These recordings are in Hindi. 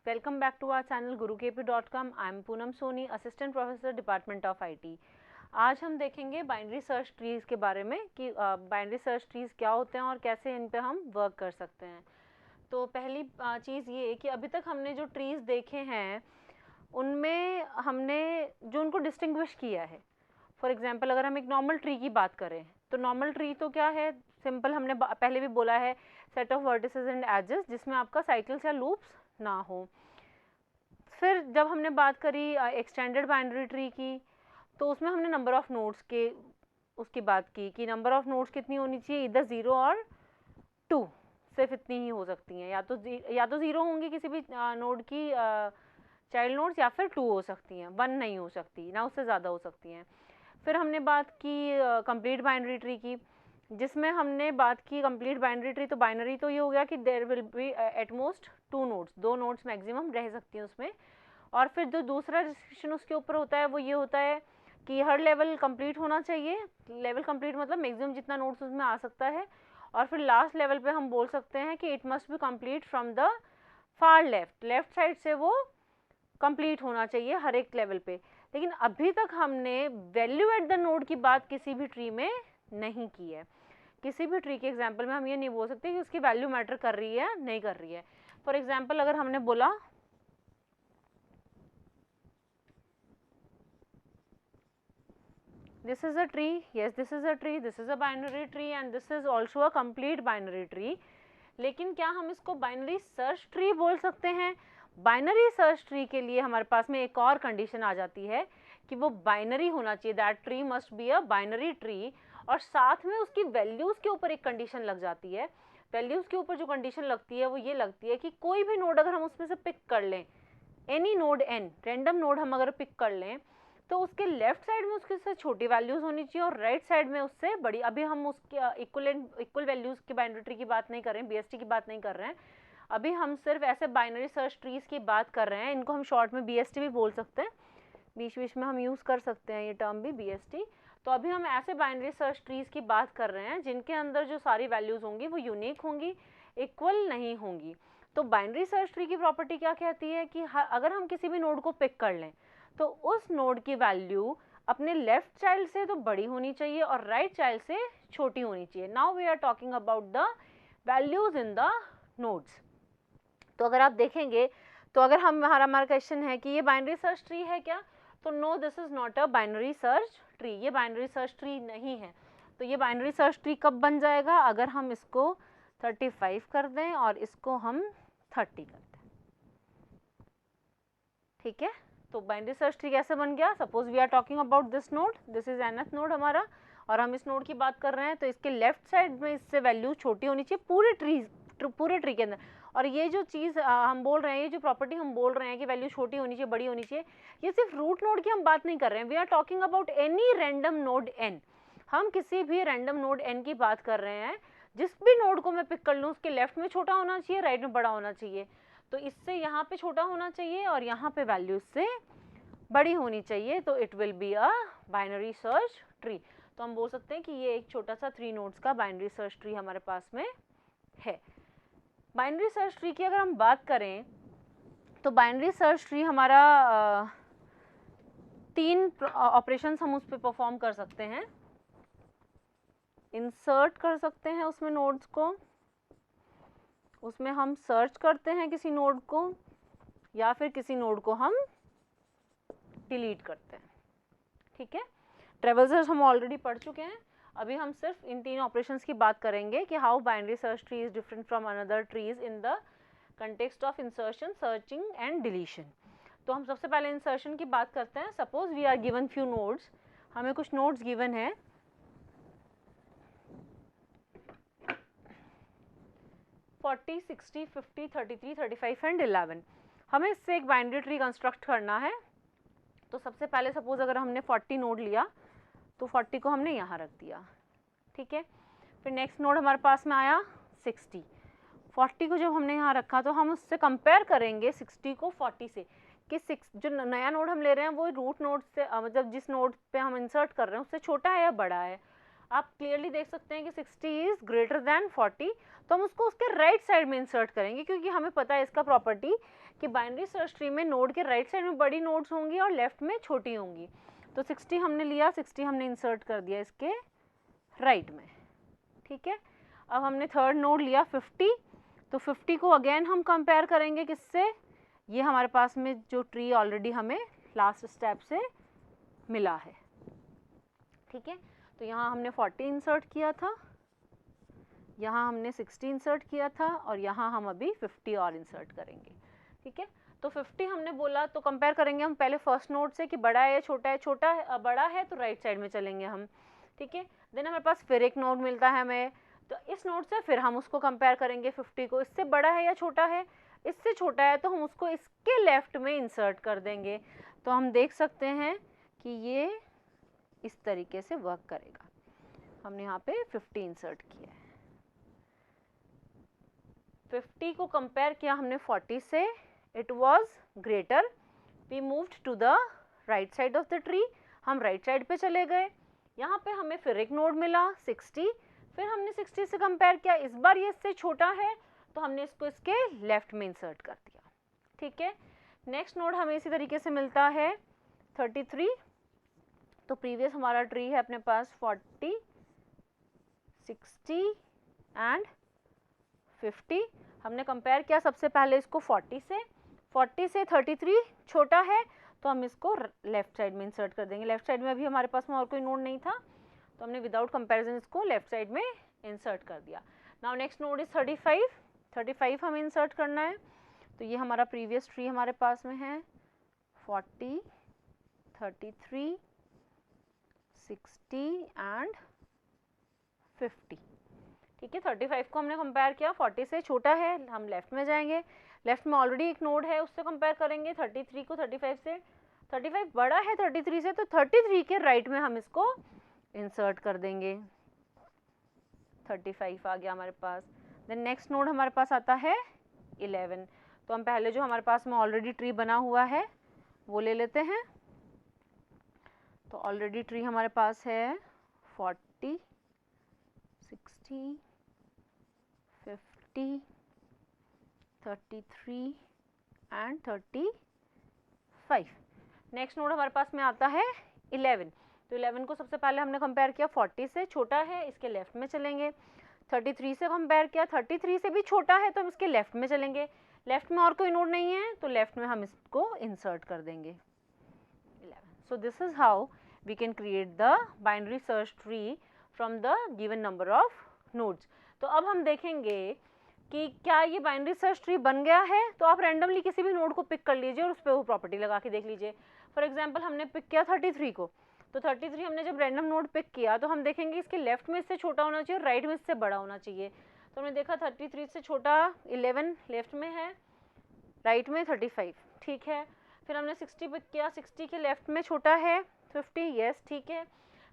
Welcome back to our channel gurukp.com. I am Poonam Soni, Assistant Professor, Department of IT. आज हम देखेंगे बाइनरी सर्च ट्रीज़ के बारे में कि बाइनरी सर्च ट्रीज़ क्या होते हैं और कैसे इन पे हम वर्क कर सकते हैं। तो पहली चीज़ ये कि अभी तक हमने जो ट्रीज़ देखे हैं उनमें हमने जो उनको डिस्टिंग्विश किया है। फॉर एग्जांपल अगर हम एक नॉर्मल ट्री की बात करें तो नॉर्मल ट्री तो क्या है, सिंपल, हमने पहले भी बोला है, set of vertices and edges जिसमें आपका साइकिल्स या लूप्स ना हो। फिर जब हमने बात करी एक्सटेंडेड बाइनरी ट्री की तो उसमें हमने नंबर ऑफ नोड्स के उसकी बात की कि नंबर ऑफ नोड्स कितनी होनी चाहिए, इधर 0 और 2, सिर्फ इतनी ही हो सकती हैं, या तो 0 होंगी किसी भी नोड की चाइल्ड नोड्स, या फिर 2 हो सकती हैं, 1 नहीं हो सकती, ना उससे ज़्यादा हो सकती हैं। फिर हमने बात की कंप्लीट बाइनरी ट्री की, जिसमें हमने बात की कंप्लीट बाइनरी ट्री। तो बाइनरी तो ये हो गया कि there will be at most 2 nodes, 2 nodes maximum रह सकती हैं उसमें। और फिर जो दूसरा रिस्ट्रिक्शन उसके ऊपर होता है वो ये होता है कि हर लेवल कंप्लीट होना चाहिए। लेवल कंप्लीट मतलब मैक्सिमम जितना नोड्स उसमें आ सकता है। और फिर लास्ट लेवल पे हम बोल सकते हैं कि it must be complete from the far left side से वो कंप्लीट होना चाहिए हर एक लेवल पे। लेकिन अभी तक हमने वैल्यू एट द नोड की बात किसी भी ट्री में नहीं की है। किसी भी ट्री के एग्जांपल में हम ये नहीं बोल सकते कि उसकी वैल्यू मैटर कर रही है नहीं कर रही है। फॉर एग्जांपल अगर हमने बोला this is a tree, yes this is a tree, this is a binary tree and this is also a complete binary tree, लेकिन क्या हम इसको बाइनरी सर्च ट्री बोल सकते हैं? बाइनरी सर्च ट्री के लिए हमारे पास में एक और कंडीशन आ जाती है कि वो बाइनरी होना चाहिए, that tree must be a binary tree. और साथ में उसकी वैल्यूज़ के ऊपर एक कंडीशन लग जाती है। वैल्यूज़ के ऊपर जो कंडीशन लगती है वो ये लगती है कि कोई भी नोड अगर हम उसमें से पिक कर लें, any node n, random node हम अगर पिक कर लें, तो उसके लेफ्ट साइड में उसके से छोटी वैल्यूज़ होनी चाहिए और राइट साइड में उससे बड़ी। अभी हम उसके इक्वल वैल्यूज़ की बाइनरी ट्री की बात नहीं कर रहे हैं, BST की बात नहीं कर रहे हैं, अभी हम सिर्फ ऐसे बाइनरी सर्च ट्रीज़ की बात कर रहे हैं। इनको हम शॉर्ट में BST भी बोल सकते हैं, बीच बीच में हम यूज़ कर सकते हैं ये टर्म भी, BST। तो अभी हम ऐसे बाइनरी सर्च ट्रीज़ की बात कर रहे हैं जिनके अंदर जो सारी वैल्यूज़ होंगी वो यूनिक होंगी, इक्वल नहीं होंगी। तो बाइनरी सर्च ट्री की प्रॉपर्टी क्या कहती है कि अगर हम किसी भी नोड को पिक कर लें तो उस नोड की वैल्यू अपने लेफ्ट चाइल्ड से तो बड़ी होनी चाहिए और राइट चाइल्ड से छोटी होनी चाहिए। Now we are talking about the values in the nodes. तो अगर आप देखेंगे तो अगर हमारा क्वेश्चन है कि ये बाइनरी सर्च ट्री है क्या, तो no, this is not a binary search tree, ये बाइनरी सर्च ट्री नहीं है। तो ये बाइनरी सर्च ट्री कब बन जाएगा? अगर हम इसको 35 कर दें और इसको हम 30 कर दें, ठीक है। तो बाइनरी सर्च ट्री कैसे बन गया? Suppose we are talking about this node, this is nth node हमारा, और हम इस नोड की बात कर रहे हैं, तो इसके लेफ्ट साइड में इससे वैल्यू छोटी होनी चाहिए पूरे ट्री के अंदर। और ये जो चीज़ हम बोल रहे हैं, ये जो प्रॉपर्टी हम बोल रहे हैं कि वैल्यू छोटी होनी चाहिए, बड़ी होनी चाहिए, ये सिर्फ रूट नोड की हम बात नहीं कर रहे हैं। We are talking about any random node n। हम किसी भी रैंडम नोड n की बात कर रहे हैं, जिस भी नोड को मैं पिक कर लूँ उसके लेफ्ट में छोटा होना चाहिए, राइट में बड़ा होना चाहिए। तो इससे यहाँ पे छोटा होना चाहिए और यहाँ पे वैल्यू इससे बड़ी होनी चाहिए, तो it will be a binary search tree. तो हम बोल सकते हैं कि ये एक छोटा सा 3 नोड्स का बाइनरी सर्च ट्री हमारे पास में है। बाइनरी सर्च ट्री की अगर हम बात करें तो बाइनरी सर्च ट्री हमारा 3 ऑपरेशंस हम उस पर परफॉर्म कर सकते हैं। इंसर्ट कर सकते हैं उसमें नोड्स को, उसमें हम सर्च करते हैं किसी नोड को, या फिर किसी नोड को हम डिलीट करते हैं, ठीक है। ट्रेवर्सर्स हम ऑलरेडी पढ़ चुके हैं। अभी हम सिर्फ इन 3 ऑपरेशंस की बात करेंगे कि how binary search tree is different from another trees in the context of insertion, searching and deletion. तो हम सबसे पहले इंसर्शन की बात करते हैं। Suppose we are given few nodes, हमें कुछ नोड्स गिवन है, 40, 60, 50, 33, 35 एंड 11। हमें इससे एक बाइनरी ट्री कंस्ट्रक्ट करना है। तो सबसे पहले सपोज अगर हमने 40 नोड लिया तो 40 को हमने यहाँ रख दिया, ठीक है। फिर नेक्स्ट नोड हमारे पास में आया 60। 40 को जब हमने यहाँ रखा तो हम उससे कंपेयर करेंगे 60 को 40 से कि जो नया नोड हम ले रहे हैं वो रूट नोड से मतलब जिस नोड पे हम इंसर्ट कर रहे हैं उससे छोटा है या बड़ा है। आप क्लियरली देख सकते हैं कि 60 इज ग्रेटर देन 40, तो हम उसको उसके राइट साइड में इंसर्ट करेंगे, क्योंकि हमें पता है इसका प्रॉपर्टी कि बाइनरी सर्च ट्री में नोड के राइट साइड में बड़ी नोड्स होंगी और लेफ्ट में छोटी होंगी। तो 60 हमने लिया, 60 हमने इंसर्ट कर दिया इसके राइट में, ठीक है। अब हमने थर्ड नोड लिया 50, तो 50 को अगेन हम कंपेयर करेंगे किससे, ये हमारे पास में जो ट्री ऑलरेडी हमें लास्ट स्टेप से मिला है, ठीक है। तो यहाँ हमने 40 इंसर्ट किया था, यहाँ हमने 60 इंसर्ट किया था, और यहाँ हम अभी 50 और इंसर्ट करेंगे, ठीक है। तो 50 हमने बोला, तो कंपेयर करेंगे हम पहले फर्स्ट नोड से कि बड़ा है या छोटा है। छोटा है, बड़ा है तो राइट साइड में चलेंगे हम, ठीक है। देन हमारे पास फिर एक नोड मिलता है हमें, तो इस नोड से फिर हम उसको कंपेयर करेंगे 50 को, इससे बड़ा है या छोटा है, इससे छोटा है, तो हम उसको इसके लेफ्ट में इंसर्ट कर देंगे। तो हम देख सकते हैं कि ये इस तरीके से वर्क करेगा। हमने यहाँ पे 50 इंसर्ट किया है, 50 को कंपेयर किया हमने 40 से, it was greater, we moved to the right side of the tree, हम राइट साइड पे चले गए। यहाँ पे हमें फिर एक नोड मिला 60, फिर हमने 60 से कंपेयर किया, इस बार ये इससे छोटा है, तो हमने इसको इसके लेफ्ट में इंसर्ट कर दिया, ठीक है। नेक्स्ट नोड हमें इसी तरीके से मिलता है 33, तो प्रीवियस हमारा ट्री है अपने पास 40, 60 एंड 50। हमने कंपेयर किया सबसे पहले इसको 40 से 33 छोटा है, तो हम इसको लेफ्ट साइड में इंसर्ट कर देंगे। लेफ्ट साइड में अभी हमारे पास में और कोई नोड नहीं था, तो हमने विदाउट कंपैरिजन इसको लेफ्ट साइड में इंसर्ट कर दिया। नाउ नेक्स्ट नोड इज 35 हमें इंसर्ट करना है, तो ये हमारा प्रीवियस ट्री हमारे पास में है 40, 33, 60 एंड 50, ठीक है। 35 को हमने कंपेयर किया, 40 से छोटा है, हम लेफ्ट में जाएंगे, लेफ्ट में ऑलरेडी एक नोड है, उससे कंपेयर करेंगे 33 को 35 से, 35 बड़ा है 33 से, तो 33 के राइट में हम इसको इंसर्ट कर देंगे, 35 आ गया हमारे पास। देन नेक्स्ट नोड हमारे पास आता है 11, तो हम पहले जो हमारे पास में ऑलरेडी ट्री बना हुआ है वो ले लेते हैं। तो ऑलरेडी ट्री हमारे पास है 40, 60, 50, 33 एंड 35। नेक्स्ट नोड हमारे पास में आता है 11, तो 11 को सबसे पहले हमने कंपेयर किया 40 से, छोटा है, इसके लेफ्ट में चलेंगे। 33 से कंपेयर किया, 33 से भी छोटा है, तो हम इसके लेफ्ट में चलेंगे। लेफ्ट में और कोई नोड नहीं है, तो लेफ्ट में हम इसको इंसर्ट कर देंगे 11। सो this is how we can create the binary search tree from the given number of nodes। तो अब हम देखेंगे कि क्या ये बाइनरी सर्च ट्री बन गया है। तो आप रैंडमली किसी भी नोड को पिक कर लीजिए और उस पर वो प्रॉपर्टी लगा के देख लीजिए। फॉर एग्जांपल हमने पिक किया 33 को, तो 33 हमने जब रैंडम नोड पिक किया तो हम देखेंगे इसके लेफ्ट में इससे छोटा होना चाहिए और राइट में इससे बड़ा होना चाहिए। तो हमने देखा 33 से छोटा 11 लेफ्ट में है, राइट में 35, ठीक है। फिर हमने 60 पिक किया, 60 के लेफ्ट में छोटा है 50, यस, ठीक है।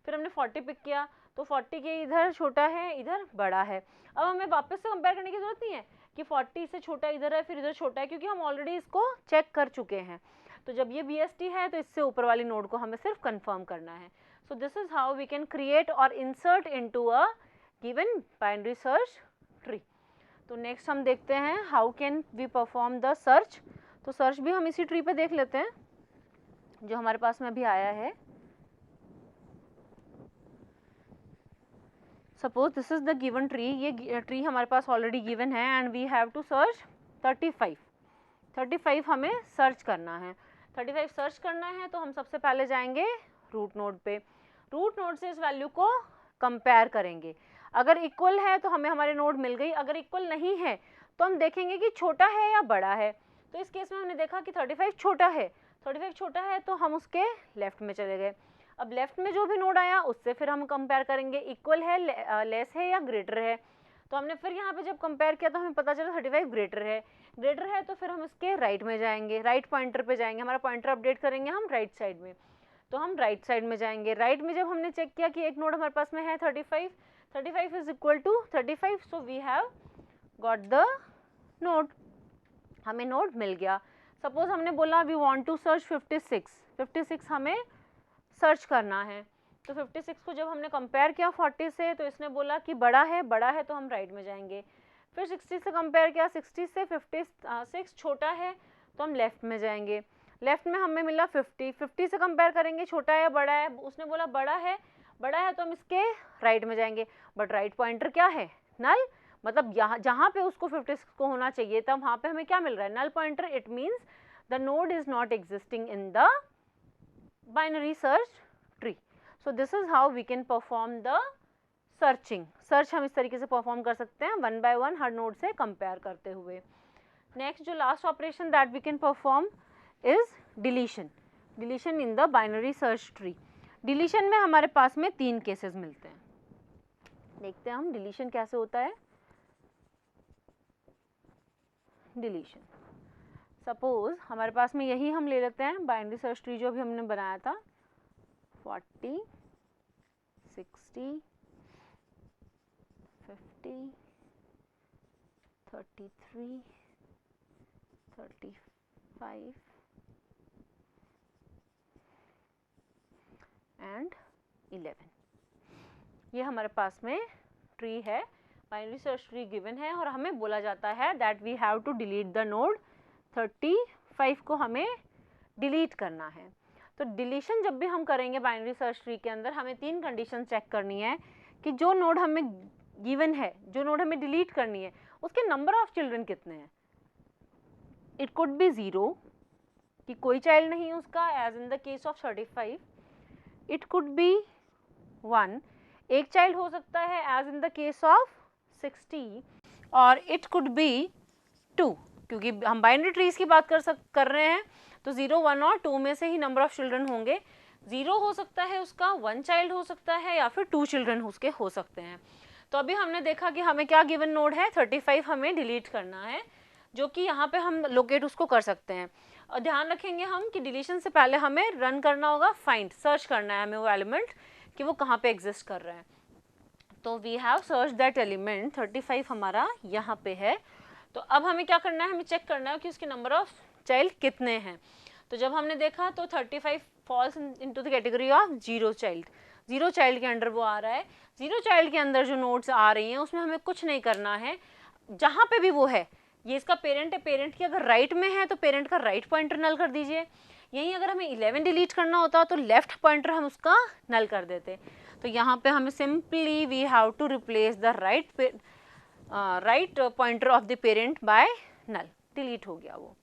फिर हमने 40 पिक किया, तो 40 के इधर छोटा है, इधर बड़ा है। अब हमें वापस से कंपेयर करने की जरूरत नहीं है कि 40 से छोटा इधर है फिर इधर छोटा है, क्योंकि हम ऑलरेडी इसको चेक कर चुके हैं। तो जब ये BST है तो इससे ऊपर वाली नोड को हमें सिर्फ कंफर्म करना है। So this is how we can create और insert into a given binary search tree. तो नेक्स्ट हम देखते हैं how can we perform the search. तो सर्च भी हम इसी ट्री पे देख लेते हैं जो हमारे पास में अभी आया है। Suppose this is the given tree, ये ट्री हमारे पास ऑलरेडी गिवन है and we have to search 35 हमें सर्च करना है। 35 सर्च करना है तो हम सबसे पहले जाएंगे रूट नोड पे, रूट नोड से इस वैल्यू को कंपेयर करेंगे। अगर इक्वल है तो हमें हमारे नोड मिल गई, अगर इक्वल नहीं है तो हम देखेंगे कि छोटा है या बड़ा है। तो इस केस में हमने देखा कि 35 छोटा है, 35 छोटा है तो हम उसके लेफ्ट में चले गए। अब लेफ्ट में जो भी नोड आया उससे फिर हम कंपेयर करेंगे, इक्वल है, लेस है या ग्रेटर है। तो हमने फिर यहाँ पे जब कंपेयर किया तो हमें पता चला 35 ग्रेटर है, तो फिर हम इसके राइट में जाएंगे, राइट पॉइंटर पे जाएंगे, हमारा पॉइंटर अपडेट करेंगे हम राइट साइड में। तो हम राइट साइड में जाएंगे, राइट में जब हमने चेक किया कि एक नोड हमारे पास में है 35 is equal to 35, so we have got the node, हमें नोड मिल गया। सपोज हमने बोला वी वांट टू सर्च 56 हमें सर्च करना है, तो 56 को जब हमने कंपेयर किया 40 से तो इसने बोला कि बड़ा है तो हम राइट में जाएंगे। फिर 60 से कंपेयर किया, 60 से 56 छोटा है तो हम लेफ्ट में जाएंगे। लेफ्ट में हमें मिला 50 से कंपेयर करेंगे छोटा है बड़ा है, उसने बोला बड़ा है तो हम इसके राइट में जाएंगे। बट राइट पॉइंटर क्या है? नल, मतलब यहाँ जहाँ पे उसको 56 को होना चाहिए था वहाँ पे हमें क्या मिल रहा है? Null pointer. It means the node is not existing in the binary search tree. So this is how we can perform the searching. Search हम इस तरीके से परफॉर्म कर सकते हैं, वन बाय वन हर नोड से कंपेयर करते हुए। नेक्स्ट जो last operation that we can perform is deletion. Deletion in the binary search tree. Deletion में हमारे पास में 3 केसेस मिलते हैं। देखते हैं हम डिलीशन कैसे होता है। डिलीशन, सपोज हमारे पास में यही हम ले लेते हैं बाइनरी सर्च ट्री जो अभी हमने बनाया था, 40, 60, 50, 33, 35 एंड 11। ये हमारे पास में ट्री है, बाइनरी सर्च ट्री गिवन है और हमें बोला जाता है that we have to delete the node 35 को हमें डिलीट करना है। तो डिलीशन जब भी हम करेंगे बाइनरी सर्च ट्री के अंदर हमें 3 कंडीशन चेक करनी है कि जो नोड हमें गिवन है, जो नोड हमें डिलीट करनी है, उसके नंबर ऑफ चिल्ड्रन कितने हैं। इट कुड बी 0 कि कोई चाइल्ड नहीं उसका, as in the case of 35। It could be 1, एक चाइल्ड हो सकता है, as in the case of 60। और इट कुड बी 2, क्योंकि हम बाइनरी ट्रीज की बात कर रहे हैं तो 0, 1 और 2 में से ही नंबर ऑफ चिल्ड्रन होंगे। 0 हो सकता है उसका, 1 चाइल्ड हो सकता है या फिर 2 चिल्ड्रन उसके हो सकते हैं। तो अभी हमने देखा कि हमें क्या गिवन नोड है, 35 हमें डिलीट करना है, जो कि यहाँ पे हम लोकेट उसको कर सकते हैं। और ध्यान रखेंगे हम कि डिलीशन से पहले हमें रन करना होगा, फाइंड, सर्च करना है हमें वो एलिमेंट कि वो कहाँ पे एग्जिस्ट कर रहे हैं। तो we have search that element, 35 हमारा यहाँ पे है। तो अब हमें क्या करना है, हमें चेक करना है कि उसके नंबर ऑफ चाइल्ड कितने हैं। तो जब हमने देखा तो 35 falls into the category of 0 child. 0 child के अंडर वो आ रहा है। 0 चाइल्ड के अंदर जो नोड्स आ रही हैं उसमें हमें कुछ नहीं करना है, जहाँ पे भी वो है। ये इसका पेरेंट है, पेरेंट की अगर राइट में है तो पेरेंट का राइट पॉइंटर नल कर दीजिए। यहीं अगर हमें 11 डिलीट करना होता तो लेफ्ट पॉइंटर हम उसका नल कर देते। तो यहाँ पे हमें simply we have to replace the right pointer of the parent by null, delete हो गया वो।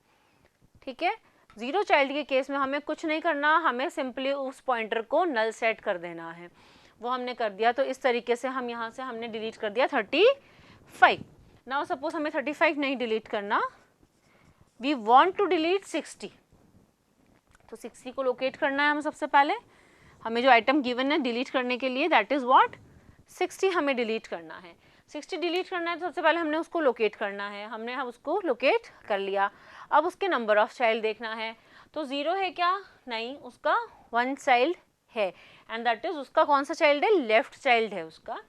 ठीक है, 0 चाइल्ड के केस में हमें कुछ नहीं करना, हमें सिंपली उस पॉइंटर को नल सेट कर देना है। वो हमने कर दिया। तो इस तरीके से हम यहाँ से हमने डिलीट कर दिया 35। नाउ सपोज हमें 35 नहीं डिलीट करना, वी वांट टू डिलीट 60। तो 60 को लोकेट करना है हमें सबसे पहले। हमें जो आइटम गिवन है डिलीट करने के लिए, दैट इज व्हाट, 60 हमें डिलीट करना है। 60 डिलीट करना है तो सबसे पहले हमने उसको लोकेट करना है। हमने उसको लोकेट कर लिया। अब उसके नंबर ऑफ चाइल्ड देखना है। तो 0 है क्या? नहीं, उसका 1 चाइल्ड है, एंड दैट इज उसका कौन सा चाइल्ड है? लेफ्ट चाइल्ड है उसका।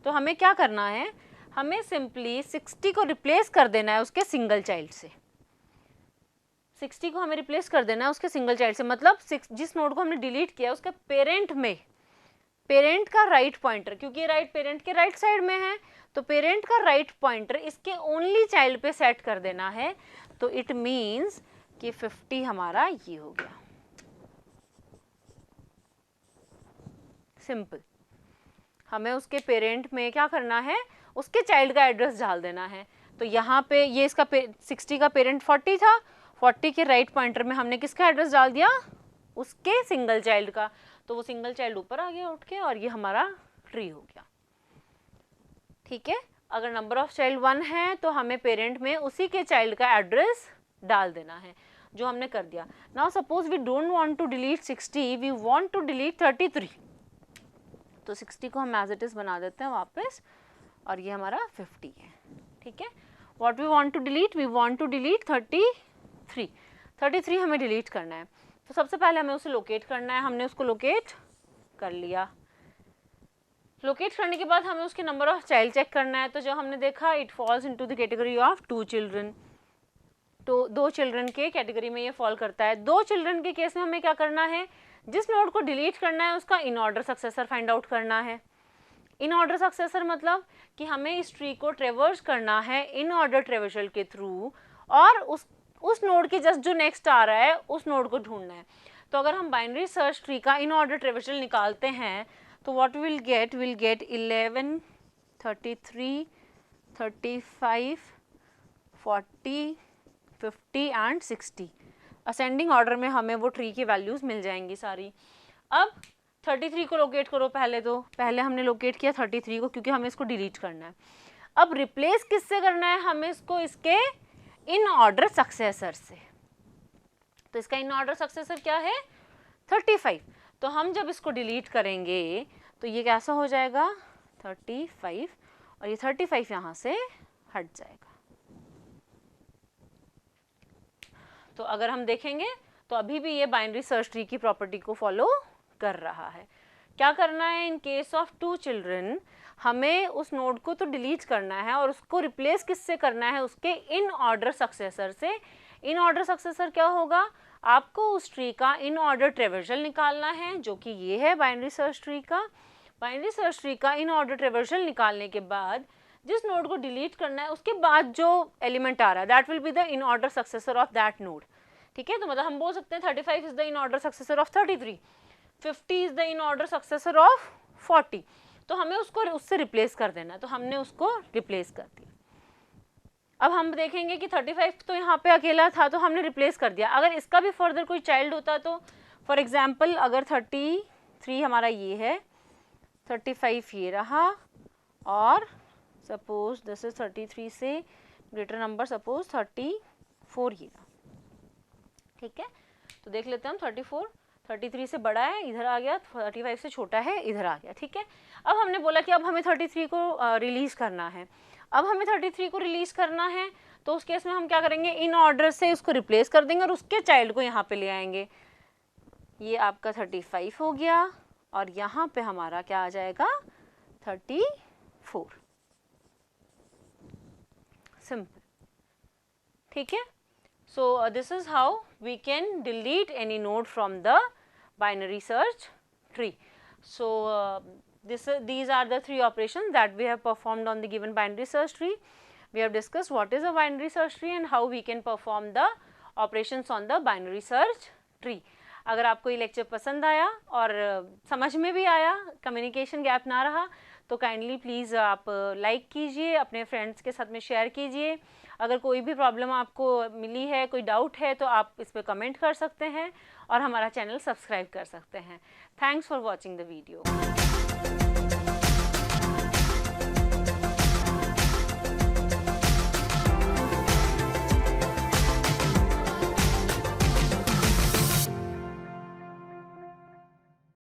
तो हमें क्या करना है, हमें सिंपली 60 को रिप्लेस कर देना है उसके सिंगल चाइल्ड से। 60 को हमें रिप्लेस कर देना है उसके सिंगल चाइल्ड से, मतलब जिस नोड को हमने डिलीट किया उसके पेरेंट में, पेरेंट का राइट पॉइंटर, क्योंकि ये राइट पेरेंट के राइट साइड में है तो पेरेंट का राइट पॉइंटर इसके ओनली चाइल्ड पे सेट कर देना है। तो इट मीन्स कि 50 हमारा ये हो गया। सिंपल। हमें उसके पेरेंट में क्या करना है, उसके चाइल्ड का एड्रेस डाल देना है। तो यहाँ पे ये इसका 60 का पेरेंट 40 था, 40 के राइट पॉइंटर में हमने किसका एड्रेस डाल दिया? उसके सिंगल चाइल्ड का। तो वो सिंगल चाइल्ड ऊपर आ गया उठ के और ये हमारा ट्री हो गया। ठीक है, अगर नंबर ऑफ चाइल्ड 1 है तो हमें पेरेंट में उसी के चाइल्ड का एड्रेस डाल देना है, जो हमने कर दिया। Now suppose we don't want to delete 60, we want to delete 33। तो 60 को हम एज इट इज बना देते हैं वापस और ये हमारा 50 है। ठीक है, what we want to delete, we want to delete 33। 33 हमें डिलीट करना है। तो सबसे पहले हमें उसे लोकेट करना है। हमने उसको लोकेट कर लिया। लोकेट करने के बाद हमें उसके नंबर ऑफ चाइल्ड चेक करना है। तो जो हमने देखा, it falls into the category of 2 children. तो 2 चिल्ड्रन के कैटेगरी में ये फॉल करता है। 2 चिल्ड्रन के केस में हमें क्या करना है, जिस नोड को डिलीट करना है उसका in order successor find out करना है। इन ऑर्डर सक्सेसर मतलब कि हमें इस ट्री को ट्रेवर्स करना है इन ऑर्डर ट्रेवर्सल के थ्रू, और उस नोड के जस्ट जो नेक्स्ट आ रहा है उस नोड को ढूंढना है। तो अगर हम बाइनरी सर्च ट्री का इन ऑर्डर ट्रेवर्सल निकालते हैं तो what will get 11, 33, 35, 40, 50 and 60। Ascending order में हमें वो ट्री की वैल्यूज मिल जाएंगी सारी। अब 33 को लोकेट करो पहले, तो पहले हमने लोकेट किया 33 को क्योंकि हमें इसको डिलीट करना है। अब रिप्लेस किससे करना है, हमें इसको इसके इन ऑर्डर सक्सेसर से। तो इसका इन ऑर्डर सक्सेसर क्या है 35। तो हम जब इसको डिलीट करेंगे तो ये कैसा हो जाएगा 35, और ये 35 यहाँ से हट जाएगा। तो अगर हम देखेंगे तो अभी भी ये बाइनरी सर्च ट्री की प्रॉपर्टी को फॉलो कर रहा है। क्या करना है, इन केस ऑफ 2 चिल्ड्रन हमें उस नोड को तो डिलीट करना है और उसको रिप्लेस किससे करना है, उसके इन ऑर्डर सक्सेसर से। इन ऑर्डर सक्सेसर क्या होगा, आपको उस ट्री का इन ऑर्डर ट्रेवर्सल निकालना है, जो कि ये है बाइनरी सर्च ट्री का। बाइनरी सर्च ट्री का इन ऑर्डर ट्रेवर्सल निकालने के बाद जिस नोड को डिलीट करना है उसके बाद जो एलिमेंट आ रहा है that will be the in order successor of that node. ठीक है, तो मतलब हम बोल सकते हैं 35 is the in order successor of 33, 50 is the in order successor of 40। तो हमें उसको उससे रिप्लेस कर देना है, तो हमने उसको रिप्लेस कर दिया। अब हम देखेंगे कि 35 तो यहाँ पे अकेला था तो हमने रिप्लेस कर दिया। अगर इसका भी फर्दर कोई चाइल्ड होता तो फॉर एग्जाम्पल अगर 33 हमारा ये है, 35 ये रहा, और सपोज दिस इज 33 से ग्रेटर नंबर, सपोज 34 ये रहा। ठीक है, तो देख लेते हैं हम 34, 33 से बड़ा है इधर आ गया, 35 से छोटा है इधर आ गया। ठीक है, अब हमने बोला कि अब हमें 33 को रिलीज करना है। अब हमें 33 को रिलीज करना है तो उस केस में हम क्या करेंगे, इन ऑर्डर से उसको रिप्लेस कर देंगे और उसके चाइल्ड को यहाँ पे ले आएंगे। ये आपका 35 हो गया और यहाँ पे हमारा क्या आ जाएगा 34। सिंपल। ठीक है, so this is how we can delete any node from the binary search tree. So these are the 3 operations that we have performed on the given binary search tree. We have discussed what is a binary search tree and how we can perform the operations on the binary search tree. अगर आपको ये लेक्चर पसंद आया और समझ में भी आया, कम्युनिकेशन गैप ना रहा, तो काइंडली प्लीज़ आप लाइक कीजिए, अपने फ्रेंड्स के साथ में शेयर कीजिए। अगर कोई भी प्रॉब्लम आपको मिली है, कोई डाउट है, तो आप इस पर कमेंट कर सकते हैं और हमारा चैनल सब्सक्राइब कर सकते हैं। Thanks for watching the video.